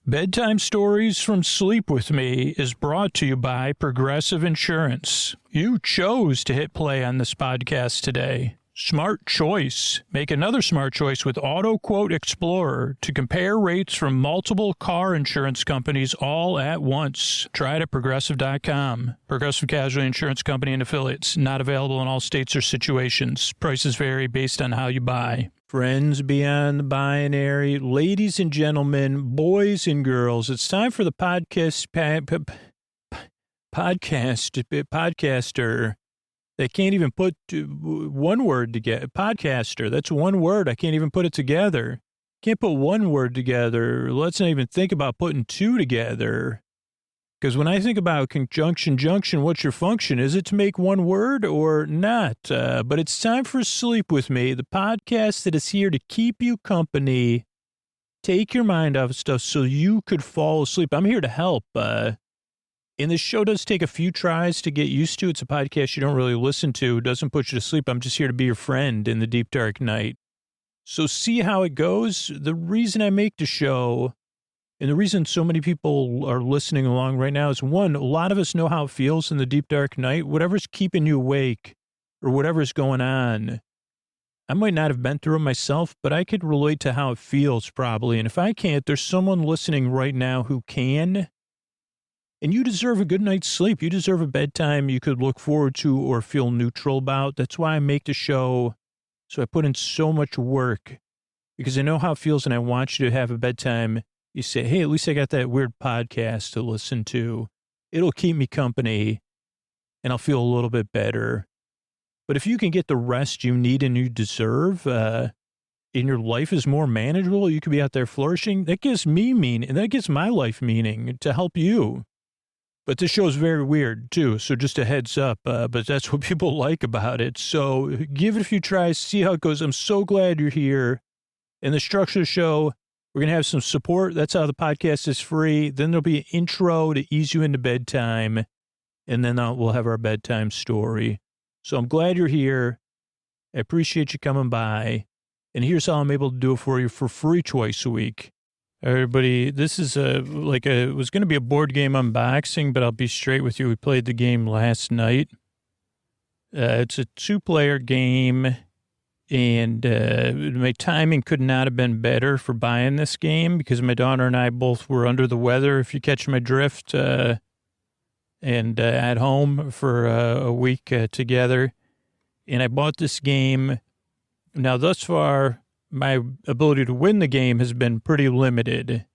Bedtime Stories from Sleep With Me is brought to you by Progressive Insurance. You chose to hit play on this podcast today. Smart choice. Make another smart choice with Auto Quote Explorer to compare rates from multiple car insurance companies all at once. Try it at progressive.com. Progressive Casualty Insurance Company and Affiliates. Not available in all states or situations. Prices vary based on how you buy. Friends beyond the binary, ladies and gentlemen, boys and girls, it's time for the podcaster that can't even put one word together. Podcaster, that's one word. I can't even put it together. Can't put one word together. Let's not even think about putting two together. Because when I think about conjunction, junction, what's your function? Is it to make one word or not? But it's time for Sleep With Me, the podcast that is here to keep you company, take your mind off stuff so you could fall asleep. I'm here to help. And this show does take a few tries to get used to. It's a podcast you don't really listen to. It doesn't put you to sleep. I'm just here to be your friend in the deep, dark night. So see how it goes. The reason I make the show, and the reason so many people are listening along right now is, one, a lot of us know how it feels in the deep, dark night. Whatever's keeping you awake or whatever's going on, I might not have been through it myself, but I could relate to how it feels probably. And if I can't, there's someone listening right now who can. And you deserve a good night's sleep. You deserve a bedtime you could look forward to or feel neutral about. That's why I make the show. So I put in so much work because I know how it feels and I want you to have a bedtime. You say, hey, at least I got that weird podcast to listen to. It'll keep me company and I'll feel a little bit better. But if you can get the rest you need and you deserve, and your life is more manageable, you could be out there flourishing. That gives me meaning, and that gives my life meaning to help you. But this show is very weird too. So just a heads up, but that's what people like about it. So give it a few tries, see how it goes. I'm so glad you're here. In the structure of the show, we're going to have some support. That's how the podcast is free. Then there'll be an intro to ease you into bedtime. And then we'll have our bedtime story. So I'm glad you're here. I appreciate you coming by. And here's how I'm able to do it for you for free twice a week. Everybody, this is it was going to be a board game unboxing, but I'll be straight with you. We played the game last night. It's a 2-player game. And my timing could not have been better for buying this game because my daughter and I both were under the weather, if you catch my drift, and at home for a week together. And I bought this game. Now, thus far, my ability to win the game has been pretty limited.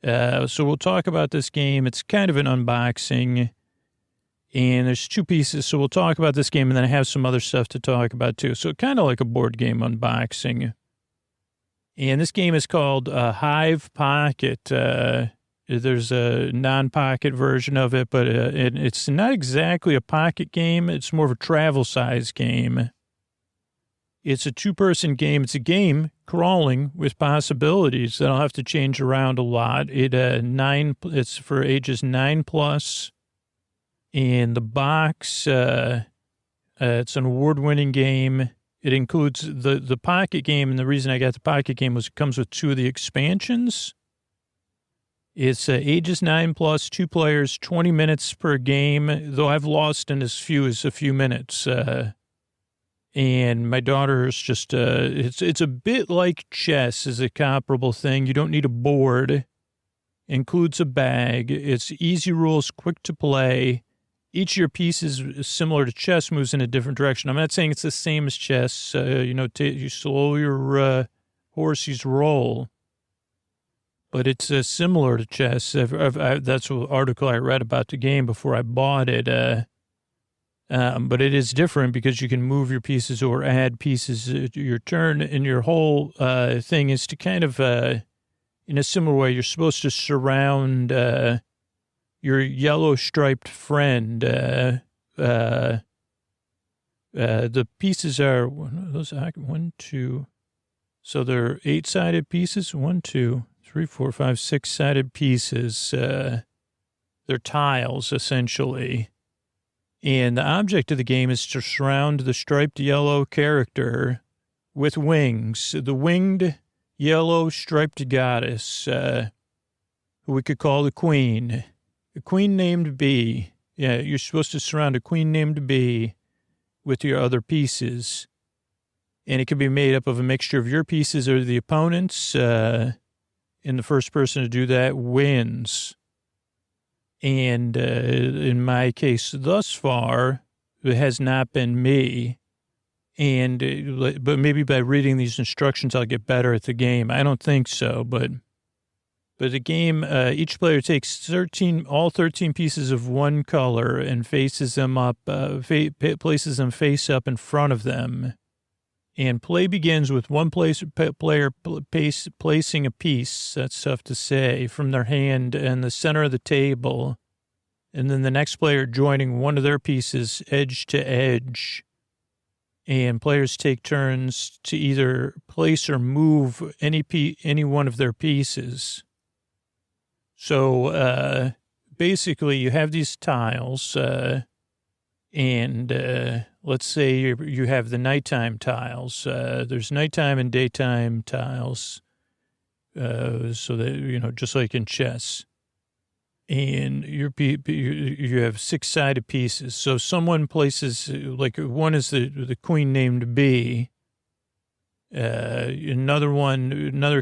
So we'll talk about this game. It's kind of an unboxing. And there's 2 pieces, so we'll talk about this game, and then I have some other stuff to talk about, too. So kind of like a board game unboxing. And this game is called Hive Pocket. There's a non-pocket version of it, but it's not exactly a pocket game. It's more of a travel-size game. It's a 2-person game. It's a game crawling with possibilities that I'll have to change around a lot. It's for ages 9+. And the box, it's an award-winning game. It includes the pocket game, and the reason I got the pocket game was it comes with 2 of the expansions. It's ages 9+, 2 players, 20 minutes per game, though I've lost in as few as a few minutes. And my daughter's just, it's a bit like chess is a comparable thing. You don't need a board. Includes a bag. It's easy rules, quick to play. Each of your pieces is similar to chess, moves in a different direction. I'm not saying it's the same as chess. You slow your horses roll. But it's similar to chess. That's an article I read about the game before I bought it. But it is different because you can move your pieces or add pieces to your turn. And your whole thing is to kind of, in a similar way, you're supposed to surround your yellow striped friend. The pieces are, those 1, 2. So they're 8-sided pieces. 1, 2, 3, 4, 5, 6-sided pieces. They're tiles, essentially. And the object of the game is to surround the striped yellow character with wings. The winged yellow striped goddess. who we could call the queen. A queen named B. Yeah, you're supposed to surround a queen named B with your other pieces. And it can be made up of a mixture of your pieces or the opponent's. And the first person to do that wins. And in my case, thus far, it has not been me. And but maybe by reading these instructions, I'll get better at the game. I don't think so, but the game, each player takes all 13 pieces of one color and faces them up, places them face up in front of them. And play begins with one player placing a piece, that's tough to say, from their hand in the center of the table. And then the next player joining one of their pieces edge to edge. And players take turns to either place or move any one of their pieces. So basically you have these tiles, and let's say you have the nighttime tiles. There's nighttime and daytime tiles, so that, just like in chess. And you have 6-sided pieces. So someone places, like one is the queen named B. Another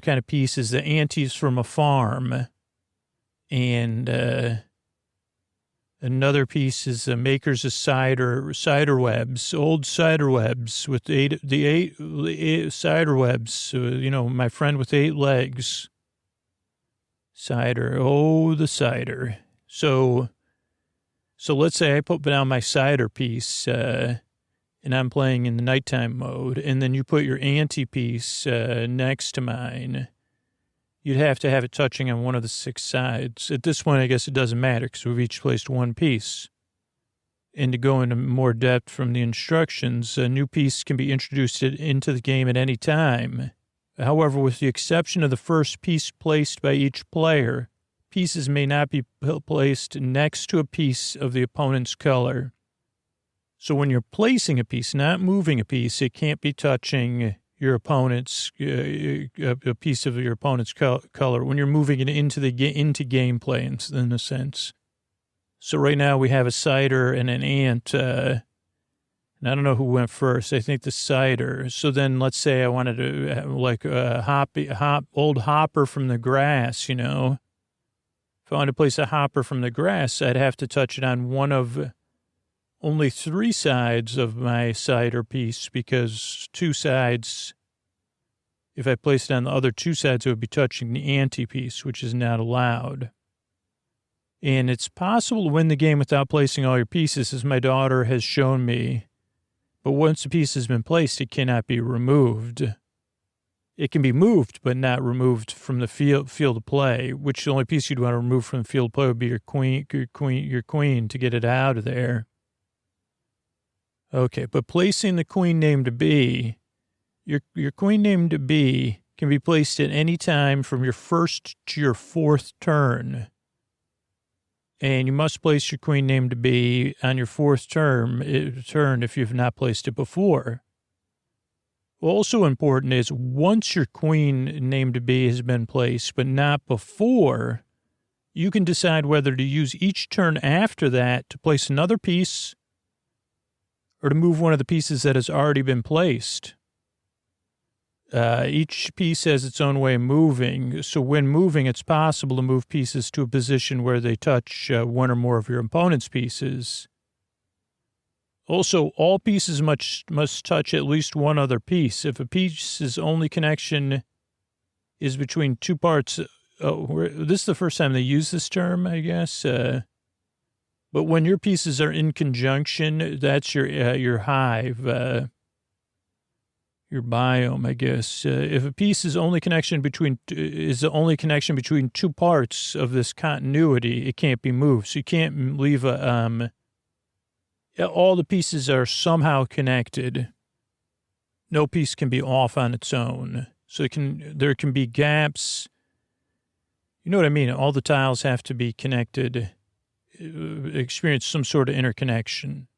kind of piece is the aunties from a farm. And another piece is the makers of cider webs, old cider webs with the eight cider webs. My friend with 8 legs. Cider. Oh, the cider. So let's say I put down my cider piece, and I'm playing in the nighttime mode, and then you put your ante piece next to mine. You'd have to have it touching on one of the 6 sides. At this point, I guess it doesn't matter because we've each placed one piece. And to go into more depth from the instructions, a new piece can be introduced into the game at any time. However, with the exception of the first piece placed by each player, pieces may not be placed next to a piece of the opponent's color. So when you're placing a piece, not moving a piece, it can't be touching your opponent's a piece of your opponent's color when you're moving it into gameplay in a sense. So right now we have a cider and an ant. And I don't know who went first. I think the cider. So then let's say I wanted to like a old hopper from the grass, If I wanted to place a hopper from the grass, I'd have to touch it on one of only 3 sides of my cider piece because 2 sides, if I placed it on the other 2 sides, it would be touching the ante piece, which is not allowed. And it's possible to win the game without placing all your pieces, as my daughter has shown me. But once a piece has been placed, it cannot be removed. It can be moved, but not removed from the field of play, which the only piece you'd want to remove from the field of play would be your queen to get it out of there. Okay, but placing the queen named B, your queen named B can be placed at any time from your first to your 4th turn. And you must place your queen named B on your 4th turn if you've not placed it before. Also important is once your queen named B has been placed, but not before, you can decide whether to use each turn after that to place another piece or to move one of the pieces that has already been placed. Each piece has its own way of moving. So when moving, it's possible to move pieces to a position where they touch one or more of your opponent's pieces. Also, all pieces must touch at least one other piece. If a piece's only connection is between 2 parts, this is the first time they use this term, I guess. But when your pieces are in conjunction, that's your hive. Your biome, I guess. If a piece is the only connection between 2 parts of this continuity, it can't be moved. So you can't leave all the pieces are somehow connected. No piece can be off on its own. So there can be gaps. You know what I mean? All the tiles have to be connected, experience some sort of interconnection.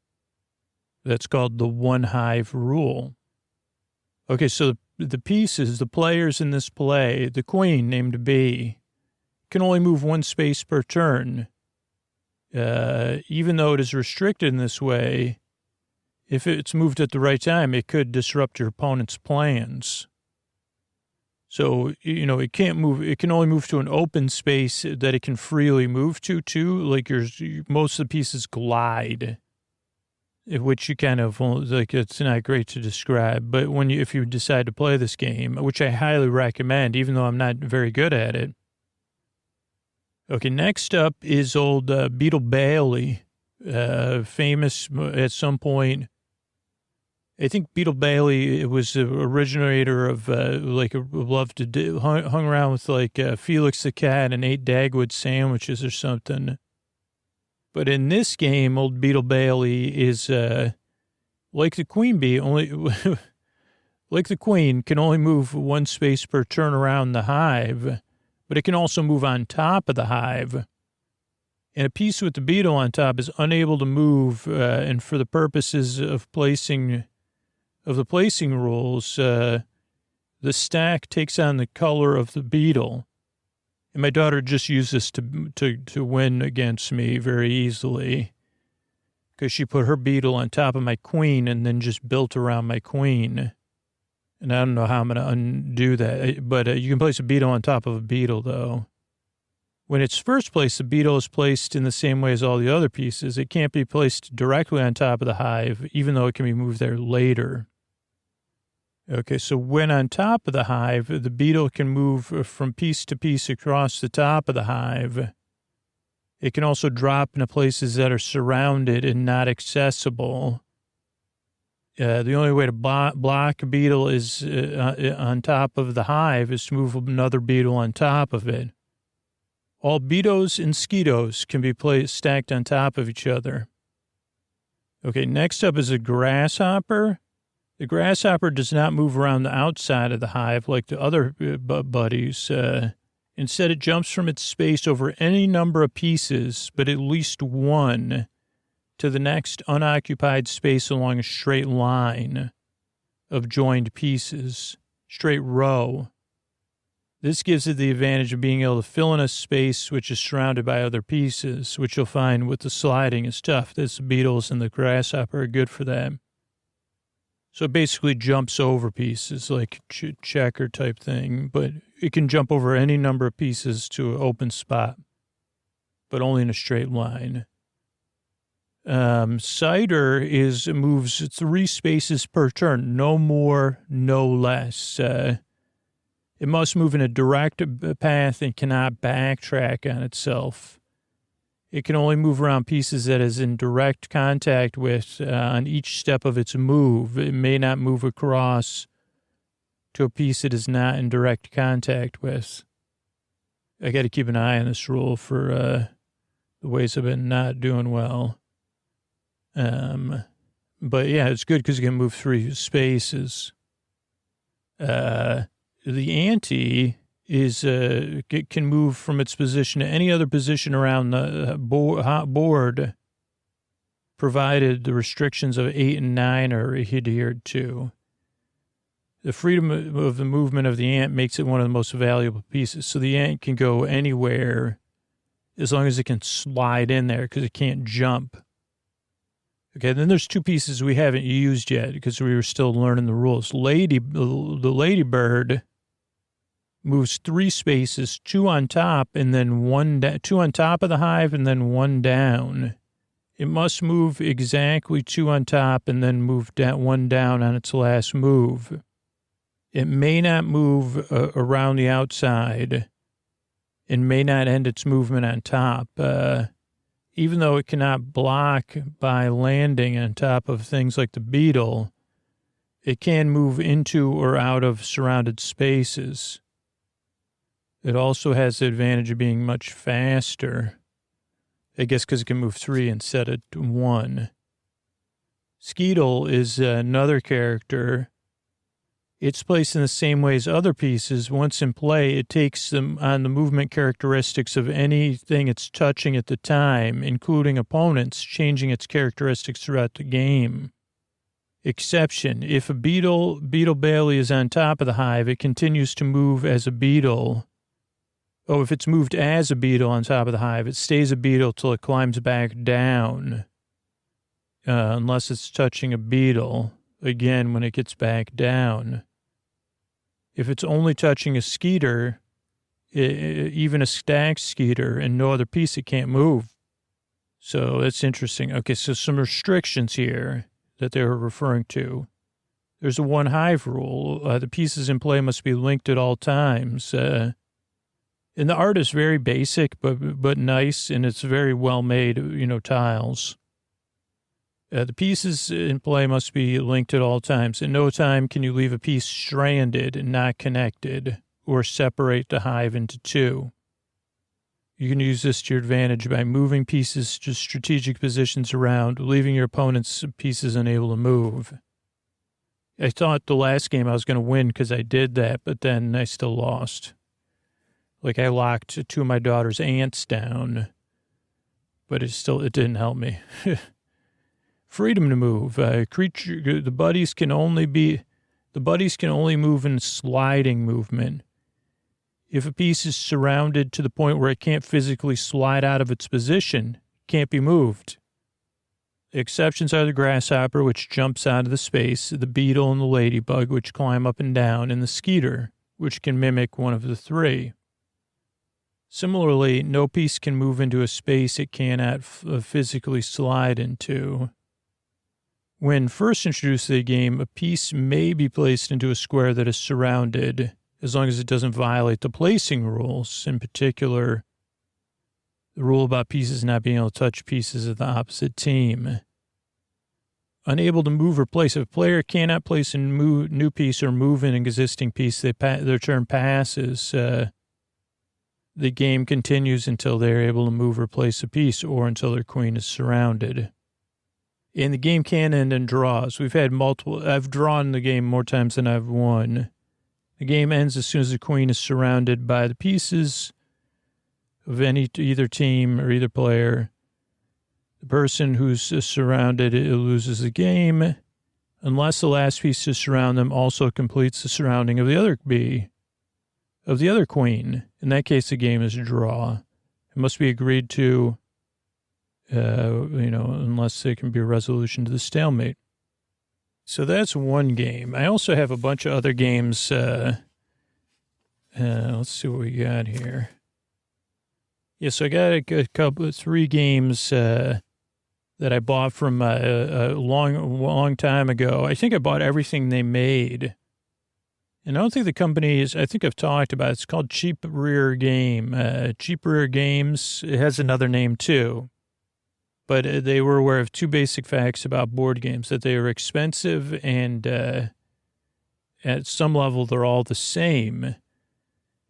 That's called the one hive rule. Okay, so the pieces, the players in this play, the queen named B, can only move one space per turn. Even though it is restricted in this way, if it's moved at the right time, it could disrupt your opponent's plans. So, it can't move. It can only move to an open space that it can freely move to, too. Like most of the pieces glide, which you kind of, like, it's not great to describe. But if you decide to play this game, which I highly recommend, even though I'm not very good at it. Okay, next up is old Beetle Bailey, famous at some point. I think Beetle Bailey was the originator of, hung around with, Felix the Cat and ate Dagwood sandwiches or something. But in this game, old Beetle Bailey is, like the queen bee, like the queen, can only move one space per turn around the hive, but it can also move on top of the hive. And a piece with the beetle on top is unable to move, and for the purposes of the placing rules, the stack takes on the color of the beetle. And my daughter just used this to win against me very easily, because she put her beetle on top of my queen and then just built around my queen. And I don't know how I'm going to undo that, but you can place a beetle on top of a beetle, though. When it's first placed, the beetle is placed in the same way as all the other pieces. It can't be placed directly on top of the hive, even though it can be moved there later. Okay, so when on top of the hive, the beetle can move from piece to piece across the top of the hive. It can also drop into places that are surrounded and not accessible. The only way to block a beetle is on top of the hive is to move another beetle on top of it. All beetles and skeetos can be stacked on top of each other. Okay, next up is a grasshopper. The grasshopper does not move around the outside of the hive like the other buddies. Instead, it jumps from its space over any number of pieces, but at least one, to the next unoccupied space along a straight line of joined pieces, straight row. This gives it the advantage of being able to fill in a space which is surrounded by other pieces, which you'll find with the sliding is tough. The beetles and the grasshopper are good for that. So it basically jumps over pieces, like checker type thing, but it can jump over any number of pieces to an open spot, but only in a straight line. Cider moves 3 spaces per turn, no more, no less. It must move in a direct path and cannot backtrack on itself. It can only move around pieces that is in direct contact with on each step of its move. It may not move across to a piece it is not in direct contact with. I got to keep an eye on this rule for the ways I've been not doing well. But yeah, it's good because you can move 3 spaces. The ante can move from its position to any other position around the board, provided the restrictions of 8 and 9 are adhered to. The freedom of the movement of the ant makes it one of the most valuable pieces. So the ant can go anywhere as long as it can slide in there because it can't jump. Okay, then there's 2 pieces we haven't used yet because we were still learning the rules. The ladybird moves 3 spaces, 2 on top and then 2 on top of the hive and then 1 down. It must move exactly 2 on top and then move 1 down on its last move. It may not move around the outside and may not end its movement on top. Even though it cannot block by landing on top of things like the beetle, it can move into or out of surrounded spaces. It also has the advantage of being much faster, I guess because it can move 3 instead of 1. Skeetle is another character. It's placed in the same way as other pieces. Once in play, it takes them on the movement characteristics of anything it's touching at the time, including opponents, changing its characteristics throughout the game. Exception: if a beetle Bailey is on top of the hive, it continues to move as a beetle Oh, if it's moved as a beetle on top of the hive, it stays a beetle till it climbs back down, unless it's touching a beetle, again, when it gets back down. If it's only touching a skeeter, even a stacked skeeter and no other piece, it can't move. So that's interesting. Okay, so some restrictions here that they were referring to. There's a one hive rule. The pieces in play must be linked at all times. And the art is very basic, but nice, and it's very well made, tiles. The pieces in play must be linked at all times. At no time can you leave a piece stranded and not connected or separate the hive into two. You can use this to your advantage by moving pieces to strategic positions around, leaving your opponent's pieces unable to move. I thought the last game I was going to win because I did that, but then I still lost. Like I locked two of my daughter's ants down, but it didn't help me. Freedom to move. The buddies can only move in sliding movement. If a piece is surrounded to the point where it can't physically slide out of its position, it can't be moved. The exceptions are the grasshopper, which jumps out of the space, the beetle and the ladybug, which climb up and down, and the skeeter, which can mimic one of the three. Similarly, no piece can move into a space it cannot physically slide into. When first introduced to the game, a piece may be placed into a square that is surrounded, as long as it doesn't violate the placing rules, in particular, the rule about pieces not being able to touch pieces of the opposite team. Unable to move or place. If a player cannot place a new piece or move an existing piece, their turn passes. The game continues until they're able to move or place a piece or until their queen is surrounded. And the game can end in draws. I've drawn the game more times than I've won. The game ends as soon as the queen is surrounded by the pieces of either team or either player. The person who's surrounded loses the game, unless the last piece to surround them also completes the surrounding of the other queen. In that case, the game is a draw. It must be agreed to, unless there can be a resolution to the stalemate. So that's one game. I also have a bunch of other games. Let's see what we got here. So I got three games that I bought from a long time ago. I think I bought everything they made. And I don't think the company is, I think I've talked about it. It's called Cheap Rear Game. Cheap Rear Games, it has another name too. But they were aware of two basic facts about board games, that they are expensive and at some level they're all the same.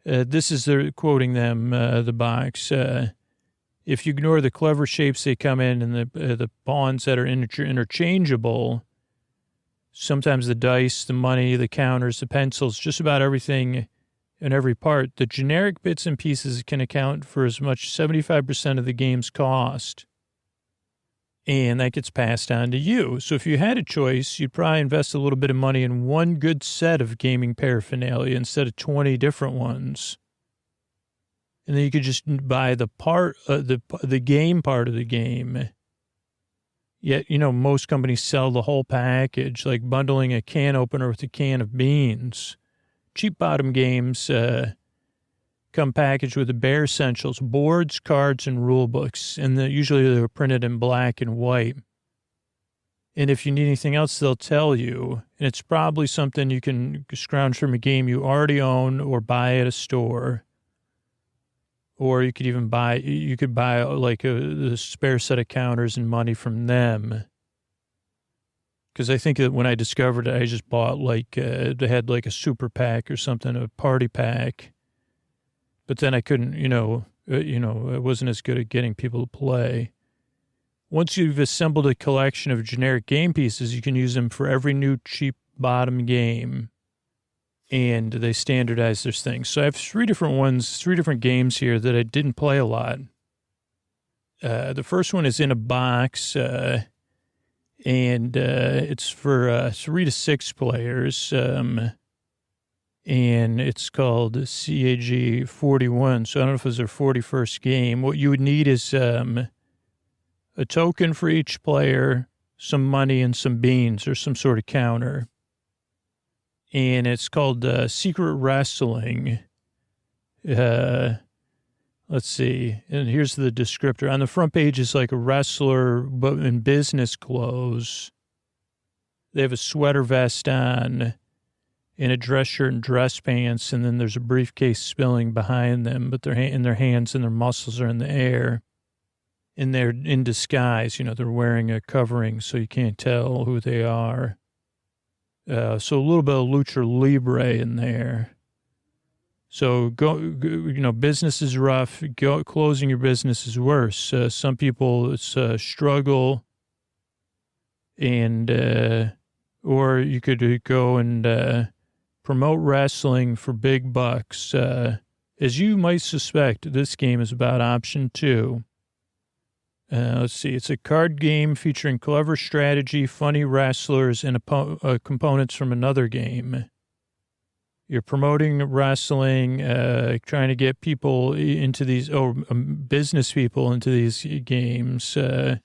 This is quoting them, the box. If you ignore the clever shapes they come in and the pawns that are interchangeable, sometimes the dice, the money, the counters, the pencils, just about everything in every part, the generic bits and pieces can account for as much 75% of the game's cost. And that gets passed on to you. So if you had a choice, you'd probably invest a little bit of money in one good set of gaming paraphernalia instead of 20 different ones. And then you could just buy the game part of the game. Yet, most companies sell the whole package, like bundling a can opener with a can of beans. Cheap bottom games come packaged with the bare essentials, boards, cards, and rule books. And usually they're printed in black and white. And if you need anything else, they'll tell you. And it's probably something you can scrounge from a game you already own or buy at a store. Or you could buy like a spare set of counters and money from them. Because I think that when I discovered it, I just bought they had like a super pack or something, a party pack. But then I couldn't, it wasn't as good at getting people to play. Once you've assembled a collection of generic game pieces, you can use them for every new cheap bottom game. And they standardize this thing. So I have three different games here that I didn't play a lot. The first one is in a box, and it's for 3 to 6 players. and it's called CAG 41. So I don't know if it was their 41st game. What you would need is a token for each player, some money, and some beans or some sort of counter. And it's called Secret Wrestling. Let's see. And here's the descriptor. On the front page is like a wrestler, but in business clothes. They have a sweater vest on and a dress shirt and dress pants. And then there's a briefcase spilling behind them, but their hands and their muscles are in the air. And they're in disguise. You know, they're wearing a covering so you can't tell who they are. So a little bit of lucha libre in there. So business is rough. Closing your business is worse. Some people, it's a struggle. And, or you could go and promote wrestling for big bucks. As you might suspect, this game is about option 2. Let's see. It's a card game featuring clever strategy, funny wrestlers, and components from another game. You're promoting wrestling, trying to get people into these, business people into these games. To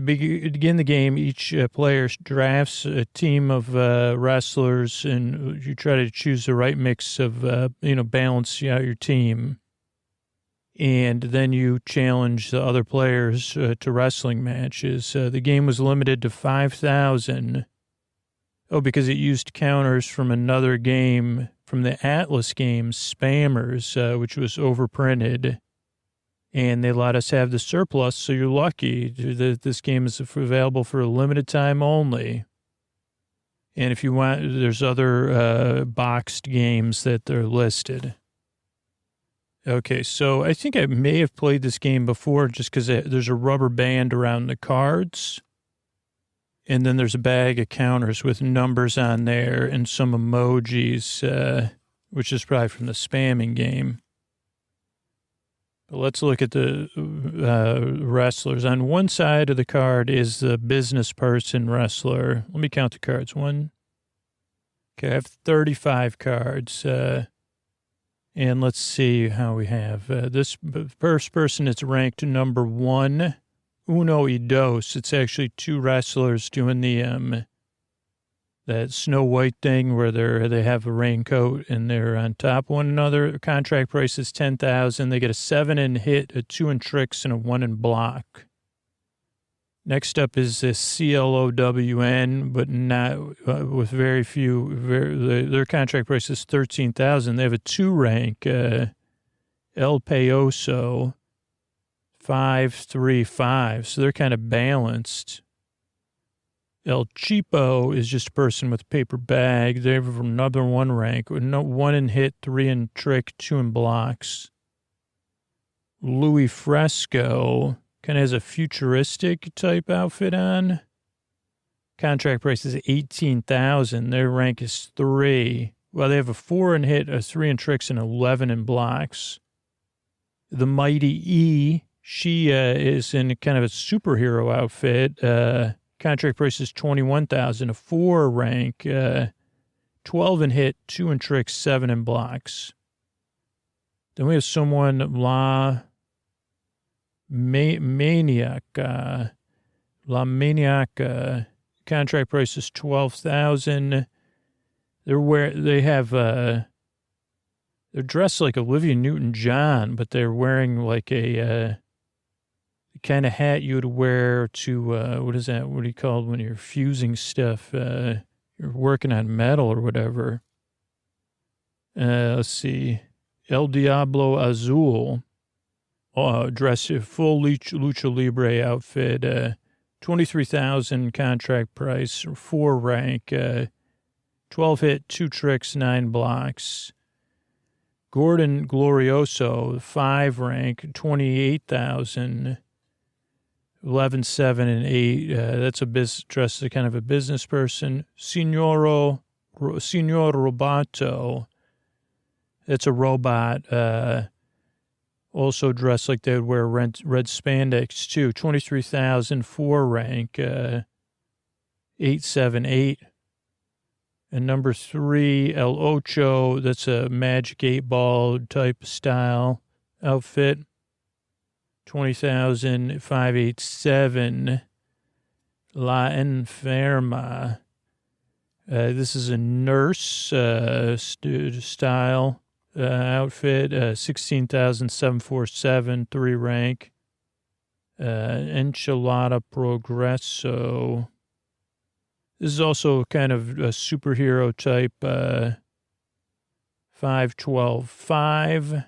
begin the game, each player drafts a team of wrestlers, and you try to choose the right mix of, balance out your team. And then you challenge the other players to wrestling matches. The game was limited to 5,000. Oh, because it used counters from another game, from the Atlas games, Spammers, which was overprinted. And they let us have the surplus, so you're lucky that this game is available for a limited time only. And if you want, there's other boxed games that they're listed. Okay, so I think I may have played this game before just because there's a rubber band around the cards. And then there's a bag of counters with numbers on there and some emojis, which is probably from the spamming game. But let's look at the wrestlers. On one side of the card is the business person wrestler. Let me count the cards. Okay, I have 35 cards. And let's see how we have. This first person is ranked number 1, uno y dos. It's actually 2 wrestlers doing the that Snow White thing where they have a raincoat and they're on top of one another. Contract price is $10,000. They get a 7 in hit, a 2 in tricks, and a 1 in block. Next up is this CLOWN, but not with very few. Their contract price is $13,000. They have a 2 rank, El Payoso, 535. So they're kind of balanced. El Cheapo is just a person with a paper bag. They have another 1 rank, 1 in hit, 3 in trick, 2 in blocks. Louis Fresco kind of has a futuristic type outfit on. Contract price is $18,000. Their rank is 3. Well, they have a 4 in hit, a 3 in tricks, and 11 in blocks. The Mighty E, she is in kind of a superhero outfit. Contract price is $21,000. A 4 rank, 12 in hit, 2 in tricks, 7 in blocks. Then we have someone, La Maniac. Contract price is $12,000. They're dressed like Olivia Newton-John, but they're wearing like a kind of hat you would wear to, what is that? What do you call it when you're fusing stuff? You're working on metal or whatever. Let's see. El Diablo Azul. Dress full Lucha Libre outfit. $23,000 contract price, 4 rank, 12 hit, 2 tricks, 9 blocks. Gordon Glorioso, 5 rank, 28,000, 11, 7, and 8. That's dressed as kind of a business person. Signor Roboto, that's a robot. Also dressed like they would wear red spandex too. 23,000, 4 rank, 8, 7, 8. And number 3, El Ocho. That's a Magic 8-ball type style outfit. 20,587. La Enferma. This is a nurse style outfit. 16,747, 3 rank. Enchilada Progresso. This is also kind of a superhero type 512.5.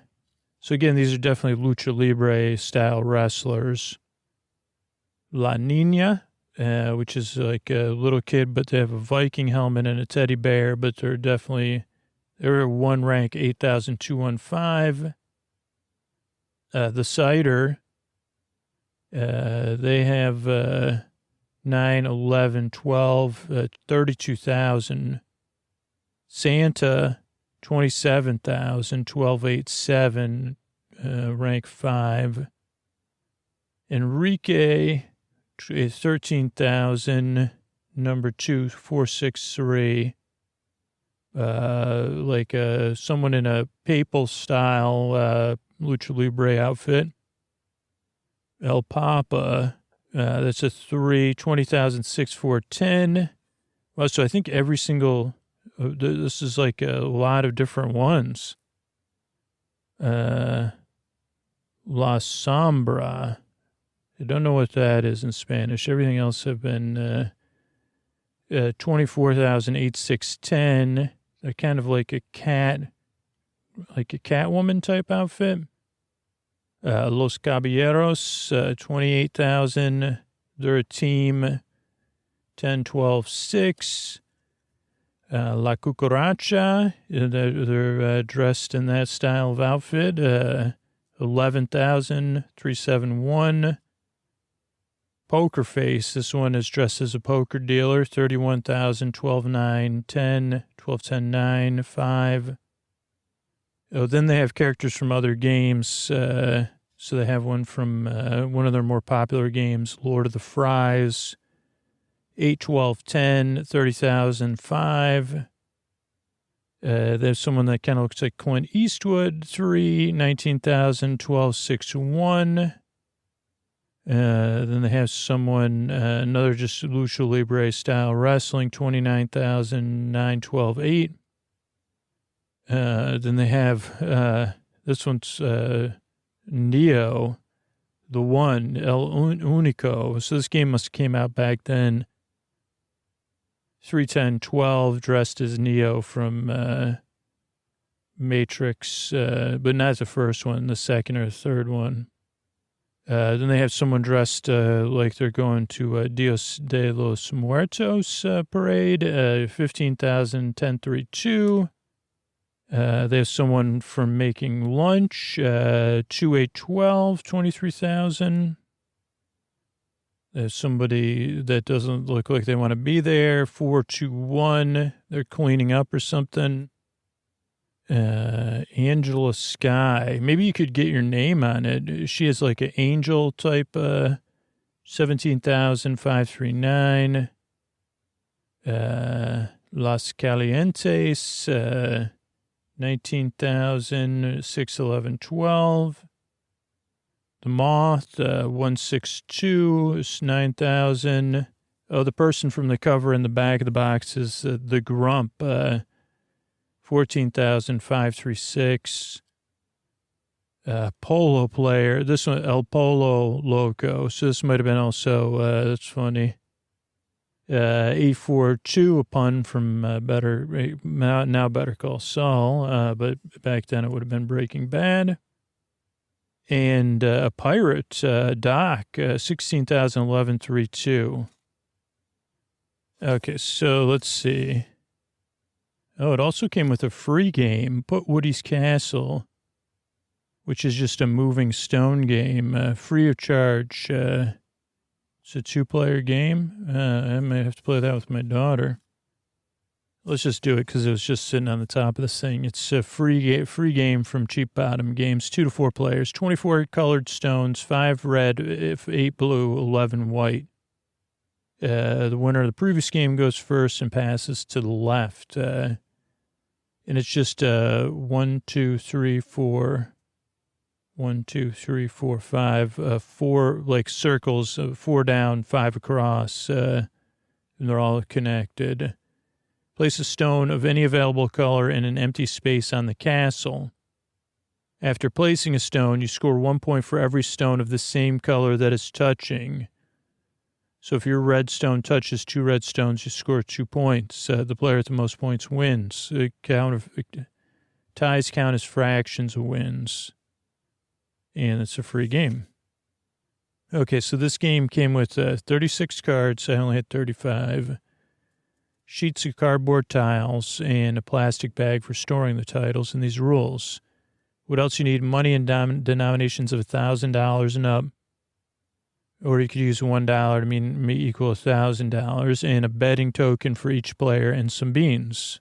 So again, these are definitely Lucha Libre style wrestlers. La Nina, which is like a little kid, but they have a Viking helmet and a teddy bear, but they're 1 rank 8,215. The Cider, they have 9, 11, 12, 32,000. Santa, 27,000, 1287, rank 5. Enrique, 13,000, number 2, 463. Like someone in a papal style Lucha Libre outfit. El Papa, that's a 3, 20,610. Well, so I think every single... this is like a lot of different ones. La Sombra. I don't know what that is in Spanish. Everything else have been 24,810. They're kind of like a Catwoman type outfit. Los Caballeros, 28,000. They're a team. 10, 12, 6. La Cucaracha, they're dressed in that style of outfit. 11,371. Poker Face, this one is dressed as a poker dealer. 31,000, 12,9, 10, 12, 10, 9, 5. Oh, then they have characters from other games. So they have one from one of their more popular games, Lord of the Fries. 8, 12, 10, 30,005. There's someone that kind of looks like Clint Eastwood. 3, 19,000, 12, 6, 1. Then they have someone, another just Lucha Libre style wrestling, 29,000, 9, 12, 8. Then they have, this one's Neo, the One, El Unico. So this game must have came out back then. 31012, dressed as Neo from Matrix, but not the first one, the second or third one. Then they have someone dressed like they're going to Dios de los Muertos parade, 15,1032. They have someone from Making Lunch, 2812, 23,000. There's somebody that doesn't look like they want to be there. 421. They're cleaning up or something. Angela Sky. Maybe you could get your name on it. She has like an angel type, 17,539. Las Calientes, 19,611, 12. The Moth, 162 is 9,000. Oh, the person from the cover in the back of the box is the Grump, 14,536. Polo player, this one, El Polo Loco. So this might have been also, that's funny. 842, a pun from now Better Call Saul, but back then it would have been Breaking Bad. And a pirate, Doc, 16,011.32. Okay, so let's see. Oh, it also came with a free game, Put Woody's Castle, which is just a moving stone game, free of charge. It's a 2-player game. I might have to play that with my daughter. Let's just do it because it was just sitting on the top of this thing. It's a free game from Cheap Bottom Games, 2 to 4 players, 24 colored stones, 5 red, 8 blue, 11 white. The winner of the previous game goes first and passes to the left. And it's just 1, 2, 3, 4, 1, 2, 3, 4, 5, 4 like circles, 4 down, 5 across, and they're all connected. Place a stone of any available color in an empty space on the castle. After placing a stone, you score 1 point for every stone of the same color that is touching. So if your red stone touches 2 red stones, you score 2 points. The player with the most points wins. Ties count as fractions of wins. And it's a free game. Okay, so this game came with 36 cards. I only had 35. Sheets of cardboard tiles and a plastic bag for storing the titles and these rules. What else you need? Money in denominations of $1,000 and up. Or you could use $1 to equal $1,000 and a betting token for each player and some beans.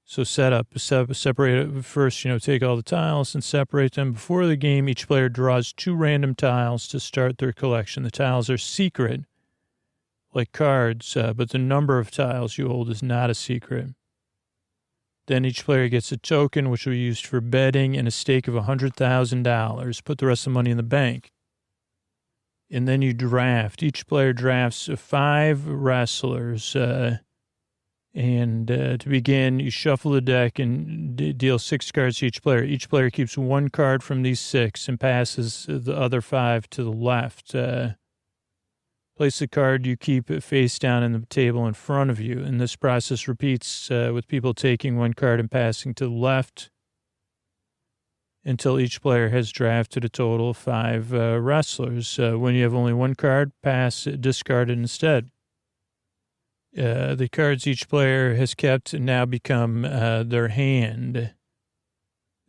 So separate it first, take all the tiles and separate them. Before the game, each player draws 2 random tiles to start their collection. The tiles are secret, like cards, but the number of tiles you hold is not a secret. Then each player gets a token, which will be used for betting and a stake of $100,000. Put the rest of the money in the bank. And then you draft. Each player drafts 5 wrestlers. And to begin, you shuffle the deck and deal 6 cards to each player. Each player keeps 1 card from these 6 and passes the other 5 to the left. Place the card you keep face down in the table in front of you. And this process repeats with people taking 1 card and passing to the left until each player has drafted a total of 5 wrestlers. When you have only 1 card, discard it instead. The cards each player has kept now become their hand.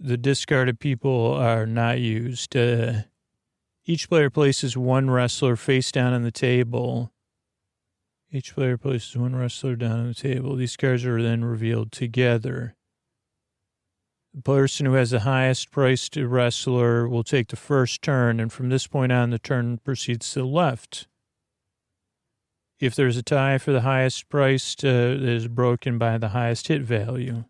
The discarded people are not used. Each player places 1 wrestler face down on the table. Each player places 1 wrestler down on the table. These cards are then revealed together. The person who has the highest priced wrestler will take the first turn, and from this point on, the turn proceeds to the left. If there's a tie for the highest priced, it is broken by the highest hit value.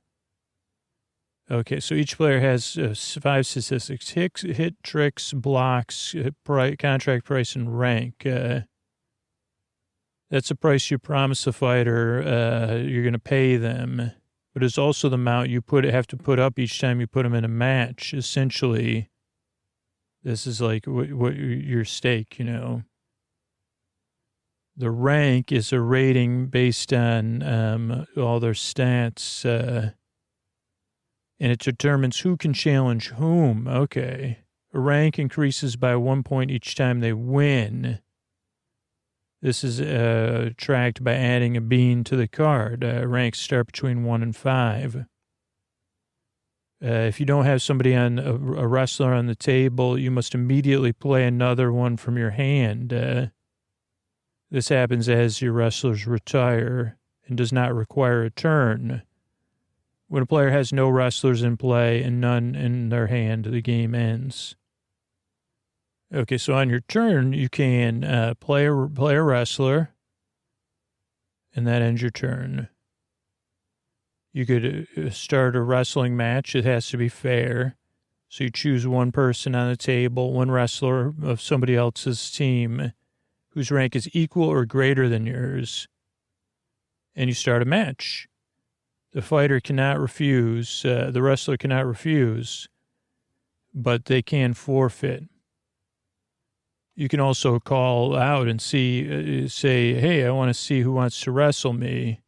Okay, so each player has 5 statistics: hit, tricks, blocks, contract price, and rank. That's the price you promise the fighter you're going to pay them. But it's also the amount you have to put up each time you put them in a match. Essentially, this is like what your stake, The rank is a rating based on all their stats, and it determines who can challenge whom. Okay. A rank increases by 1 point each time they win. This is tracked by adding a bean to the card. Ranks start between 1 and 5. If you don't have somebody on a wrestler on the table, you must immediately play another one from your hand. This happens as your wrestlers retire and does not require a turn. When a player has no wrestlers in play and none in their hand, the game ends. Okay, so on your turn, you can play a wrestler, and that ends your turn. You could start a wrestling match. It has to be fair. So you choose 1 person on the table, 1 wrestler of somebody else's team, whose rank is equal or greater than yours, and you start a match. The fighter cannot refuse, the wrestler cannot refuse, but they can forfeit. You can also call out and say, hey, I want to see who wants to wrestle me.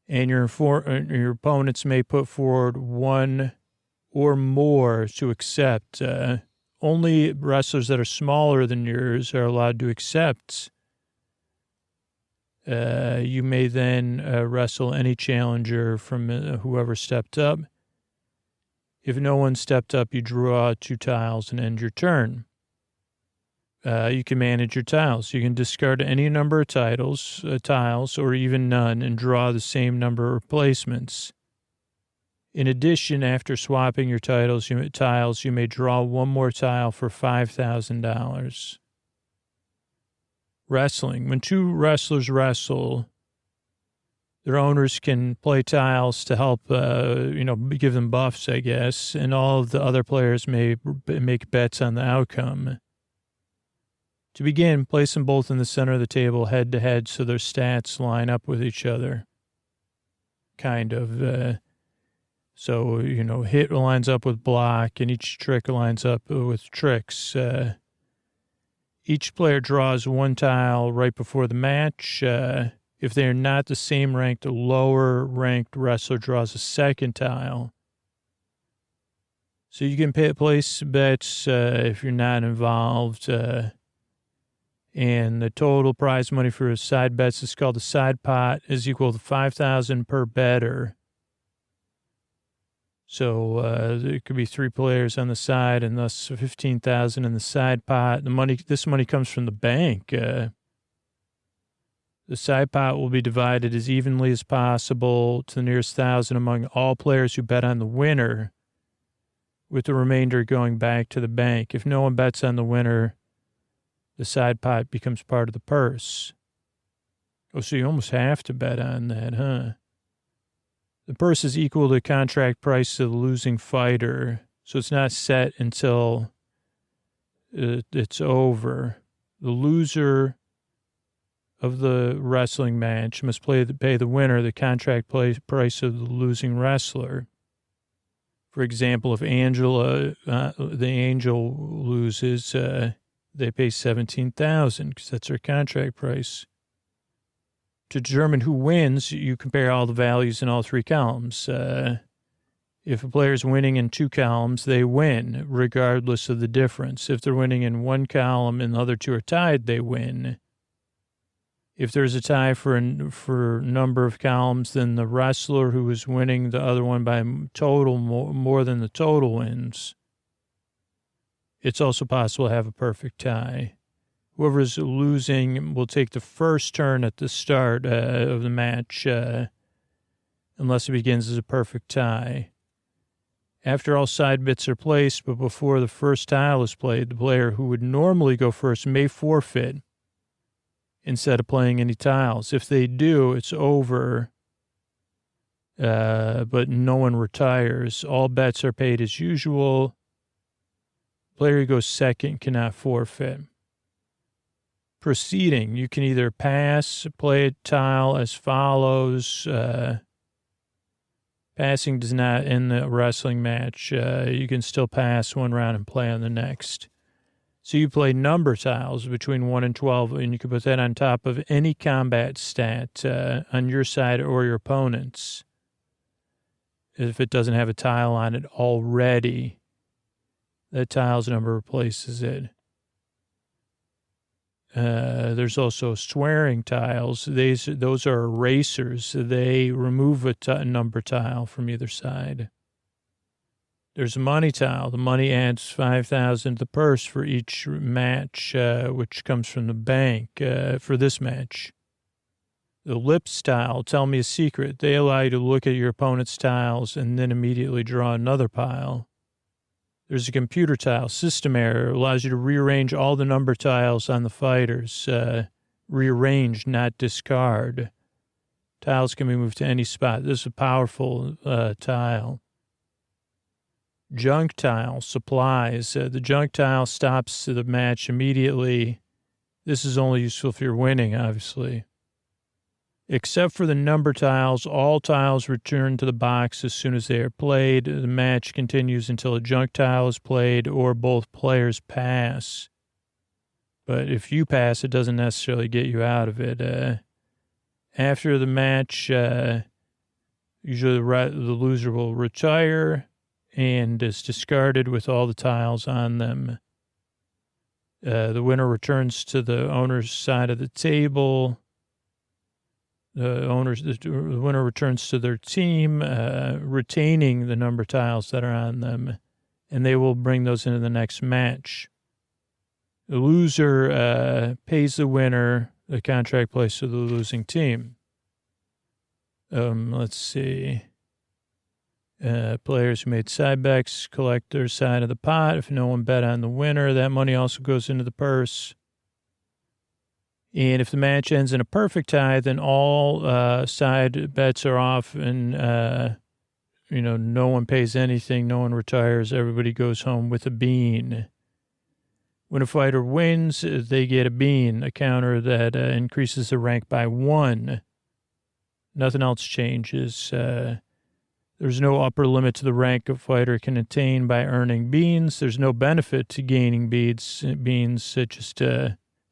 And your opponents may put forward 1 or more to accept. Only wrestlers that are smaller than yours are allowed to accept. You may then wrestle any challenger from whoever stepped up. If no one stepped up, you draw 2 tiles and end your turn. You can manage your tiles. You can discard any number of tiles or even none and draw the same number of replacements. In addition, after swapping your tiles, you may draw 1 more tile for $5,000. wrestling. When two wrestlers wrestle, their owners can play tiles to help, give them buffs, I guess, and all of the other players may make bets on the outcome. To begin, place them both in the center of the table head to head so their stats line up with each other. Kind of. Hit lines up with block, and each trick lines up with tricks. Each player draws one tile right before the match. If they are not the same rank, the lower ranked wrestler draws a second tile. So you can place bets if you're not involved. And the total prize money for side bets is called the side pot, is equal to $5,000 per bettor. So there could be 3 players on the side, and thus $15,000 in the side pot. This money comes from the bank. The side pot will be divided as evenly as possible to the nearest 1,000 among all players who bet on the winner, with the remainder going back to the bank. If no one bets on the winner, the side pot becomes part of the purse. Oh, so you almost have to bet on that, huh? The purse is equal to the contract price of the losing fighter, so it's not set until it's over. The loser of the wrestling match must pay the winner the contract price of the losing wrestler. For example, if the angel loses, they pay $17,000 because that's their contract price. To determine who wins, you compare all the values in all 3 columns. If a player is winning in 2 columns, they win, regardless of the difference. If they're winning in 1 column and the other 2 are tied, they win. If there's a tie for number of columns, then the wrestler who is winning the other one by total more than the total wins. It's also possible to have a perfect tie. Whoever is losing will take the first turn at the start of the match, unless it begins as a perfect tie. After all side bets are placed, but before the first tile is played, the player who would normally go first may forfeit instead of playing any tiles. If they do, it's over, but no one retires. All bets are paid as usual. Player who goes second cannot forfeit. Proceeding, you can either pass, play a tile as follows. Passing does not end the wrestling match. You can still pass one round and play on the next. So you play number tiles between 1 and 12, and you can put that on top of any combat stat on your side or your opponent's. If it doesn't have a tile on it already, that tile's number replaces it. There's also swearing tiles. Those are erasers. They remove a number tile from either side. There's a money tile. The money adds $5,000 to the purse for each match, which comes from the bank for this match. The lips tile, tell me a secret. They allow you to look at your opponent's tiles and then immediately draw another pile. There's a computer tile. System error allows you to rearrange all the number tiles on the fighters. Rearrange, not discard. Tiles can be moved to any spot. This is a powerful tile. Junk tile, supplies. The junk tile stops the match immediately. This is only useful if you're winning, obviously. Except for the number tiles, all tiles return to the box as soon as they are played. The match continues until a junk tile is played or both players pass. But if you pass, it doesn't necessarily get you out of it. After the match, usually the loser will retire and is discarded with all the tiles on them. The winner returns to the owner's side of the table. The winner returns to their team, retaining the number tiles that are on them, and they will bring those into the next match. The loser pays the winner the contract price of the losing team. Let's see. Players who made side bets collect their side of the pot. If no one bet on the winner, that money also goes into the purse. And if the match ends in a perfect tie, then all side bets are off and, no one pays anything, no one retires, everybody goes home with a bean. When a fighter wins, they get a bean, a counter that increases the rank by 1. Nothing else changes. There's no upper limit to the rank a fighter can attain by earning beans. There's no benefit to gaining beans. It just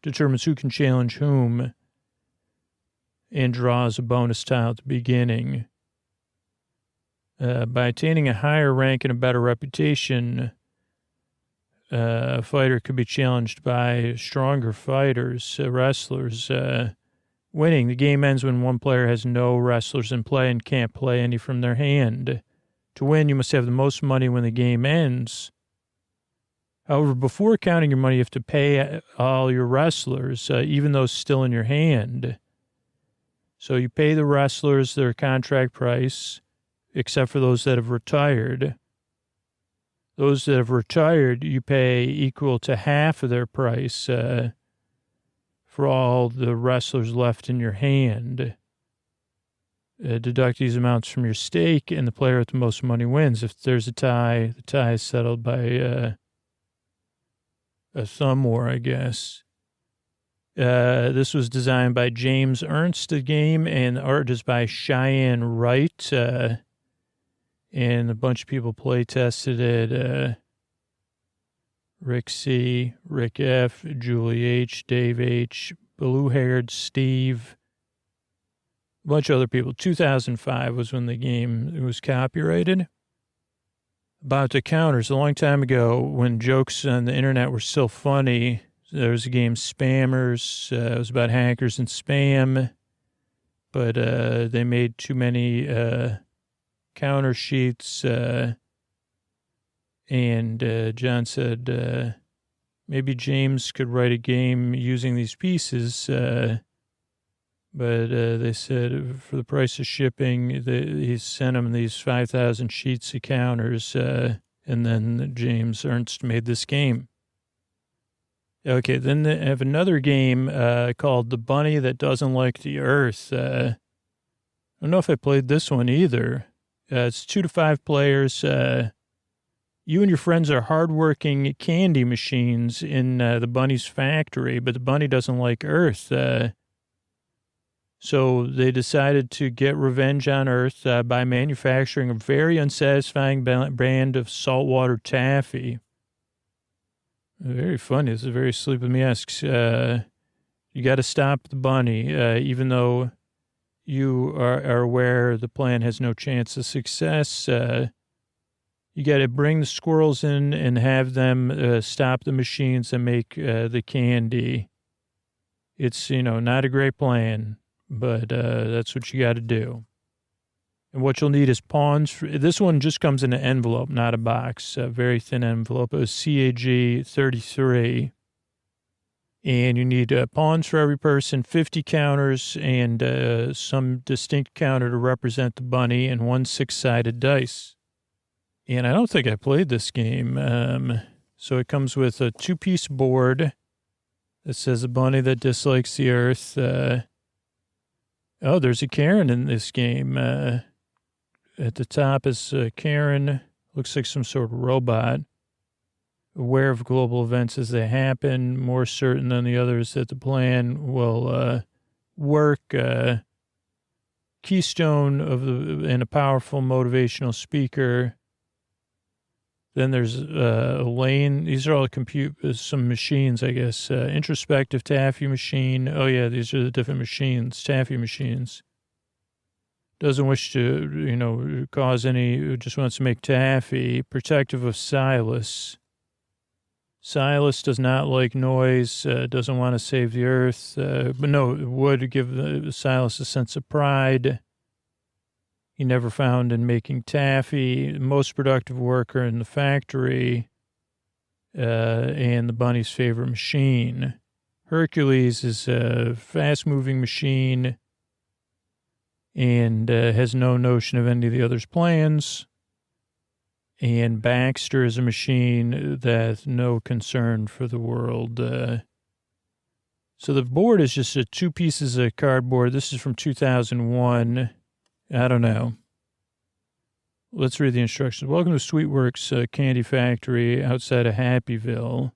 determines who can challenge whom and draws a bonus tile at the beginning. By attaining a higher rank and a better reputation, a fighter could be challenged by stronger fighters, wrestlers. Winning, the game ends when one player has no wrestlers in play and can't play any from their hand. To win, you must have the most money when the game ends. However, before counting your money, you have to pay all your wrestlers, even those still in your hand. So you pay the wrestlers their contract price, except for those that have retired. Those that have retired, you pay equal to half of their price for all the wrestlers left in your hand. Deduct these amounts from your stake, and the player with the most money wins. If there's a tie, the tie is settled by a thumb war, I guess. This was designed by James Ernst, the game, and the art is by Cheyenne Wright. And a bunch of people play tested it. Rick C., Rick F., Julie H., Dave H., Blue-Haired Steve, a bunch of other people. 2005 was when the game was copyrighted. About the counters, a long time ago when jokes on the internet were still funny, there was a game Spammers. It was about hackers and spam, but they made too many counter sheets, and John said maybe James could write a game using these pieces, but they said for the price of shipping, he sent them these 5,000 sheets of counters, and then James Ernst made this game. Okay, then they have another game called The Bunny That Doesn't Like the Earth. I don't know if I played this one either. It's 2 to 5 players. You and your friends are hardworking candy machines in the bunny's factory, but the bunny doesn't like Earth. So they decided to get revenge on Earth by manufacturing a very unsatisfying brand of saltwater taffy. Very funny. This is very Sleep With Me-esque. You got to stop the bunny, even though you are aware the plan has no chance of success. You got to bring the squirrels in and have them stop the machines that make the candy. It's, not a great plan, but that's what you got to do. And what you'll need is pawns. This one just comes in an envelope, not a box, a very thin envelope. It was CAG 33. And you need pawns for every person, 50 counters, and some distinct counter to represent the bunny, and 1 6-sided dice. And I don't think I played this game. So it comes with a 2-piece board that says a bunny that dislikes the earth. There's a Karen in this game. At the top is Karen, looks like some sort of robot. Aware of global events as they happen, more certain than the others that the plan will work. Keystone and a powerful motivational speaker. Then there's Elaine. These are all some machines, I guess. Introspective taffy machine. Oh, yeah, these are the different machines, taffy machines. Doesn't wish to, cause any, just wants to make taffy. Protective of Silas. Silas does not like noise, doesn't want to save the earth, but no, it would give Silas a sense of pride. He never found in making taffy, most productive worker in the factory, and the bunny's favorite machine. Hercules is a fast-moving machine and has no notion of any of the other's plans. And Baxter is a machine that has no concern for the world. So the board is just two pieces of cardboard. This is from 2001. I don't know. Let's read the instructions. Welcome to Sweetworks Candy Factory outside of Happyville.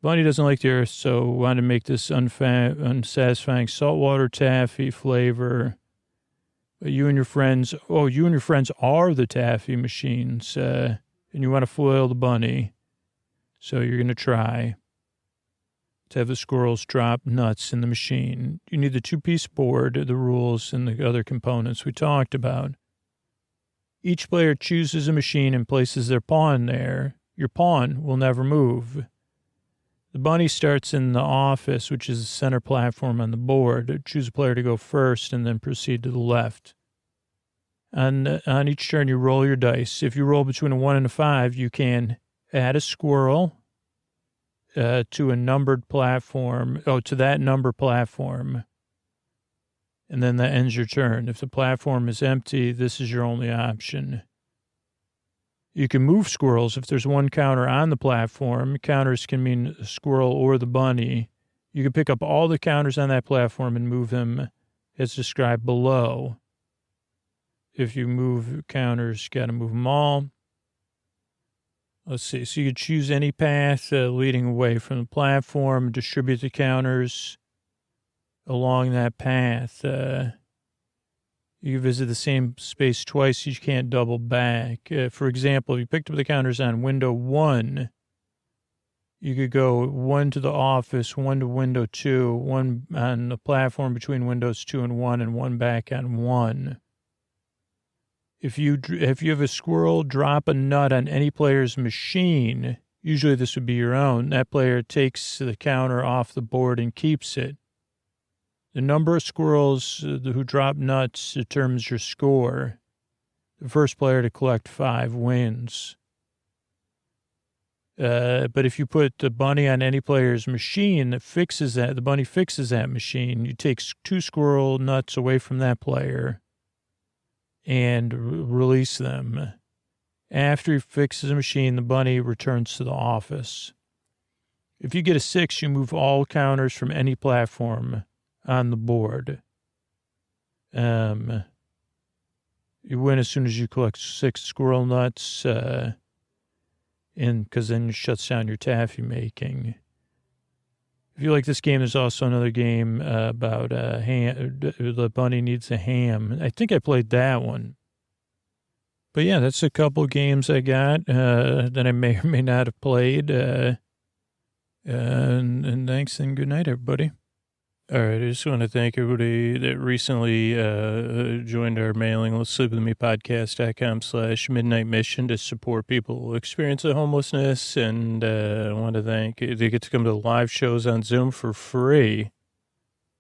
Bunny doesn't like the earth, so wanted to make this unsatisfying saltwater taffy flavor. But you and your friends are the taffy machines, and you want to foil the bunny. So you're going to try to have the squirrels drop nuts in the machine. You need the two-piece board, the rules, and the other components we talked about. Each player chooses a machine and places their pawn there. Your pawn will never move. The bunny starts in the office, which is the center platform on the board. Choose a player to go first and then proceed to the left. On each turn, you roll your dice. If you roll between a 1 and a 5, you can add a squirrel to a numbered platform, to that number platform. And then that ends your turn. If the platform is empty, this is your only option. You can move squirrels if there's one counter on the platform. Counters can mean a squirrel or the bunny. You can pick up all the counters on that platform and move them as described below. If you move counters, got to move them all. Let's see. So you could choose any path leading away from the platform, distribute the counters along that path. You can visit the same space twice. You can't double back. For example, if you picked up the counters on window 1, you could go 1 to the office, 1 to window 2, 1 on the platform between windows 2 and 1, and 1 back on 1. If you have a squirrel drop a nut on any player's machine, usually this would be your own, that player takes the counter off the board and keeps it. The number of squirrels who drop nuts determines your score. The first player to collect 5 wins. But if you put the bunny on any player's machine the bunny fixes that machine, you take 2 squirrel nuts away from that player and release them. After he fixes the machine, the bunny returns to the office. If you get a 6, you move all counters from any platform on the board. You win as soon as you collect 6 squirrel nuts, because then it shuts down your taffy making. If you like this game, there's also another game about the bunny needs a ham. I think I played that one. But yeah, that's a couple games I got that I may or may not have played. And thanks and good night, everybody. All right, I just want to thank everybody that recently joined our mailing list, sleepwithmepodcast.com/midnight mission to support people experiencing homelessness. And I want to thank, they get to come to live shows on Zoom for free,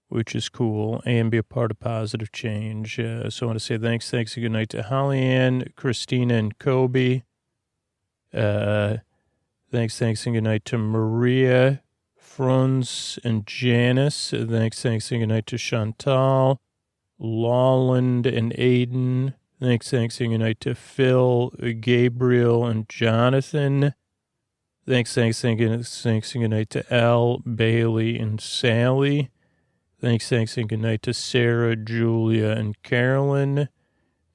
which is cool, and be a part of positive change. So I want to say thanks and good night to Holly Ann, Christina, and Kobe. Thanks and good night to Maria, Franz, and Janice. Thanks and good night to Chantal, Lawland, and Aiden. Thanks and good night to Phil, Gabriel, and Jonathan. Thanks and good night to Al, Bailey, and Sally. Thanks and good night to Sarah, Julia, and Carolyn.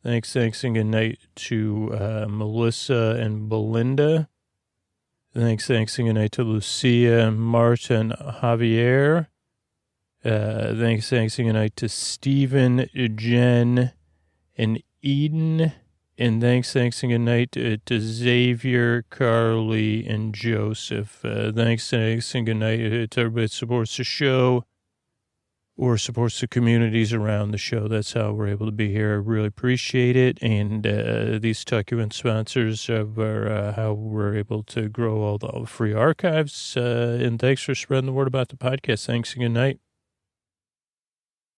Thanks and good night to Melissa and Belinda. Thanks and good night to Lucia, Marta, and Javier. Thanks and good night to Stephen, Jen, and Eden. And thanks and good night to Xavier, Carly, and Joseph. Thanks and good night to everybody that supports the show or supports the communities around the show. That's how we're able to be here. I really appreciate it. And these Tuckywin sponsors are how we're able to grow all the free archives. And thanks for spreading the word about the podcast. Thanks and good night.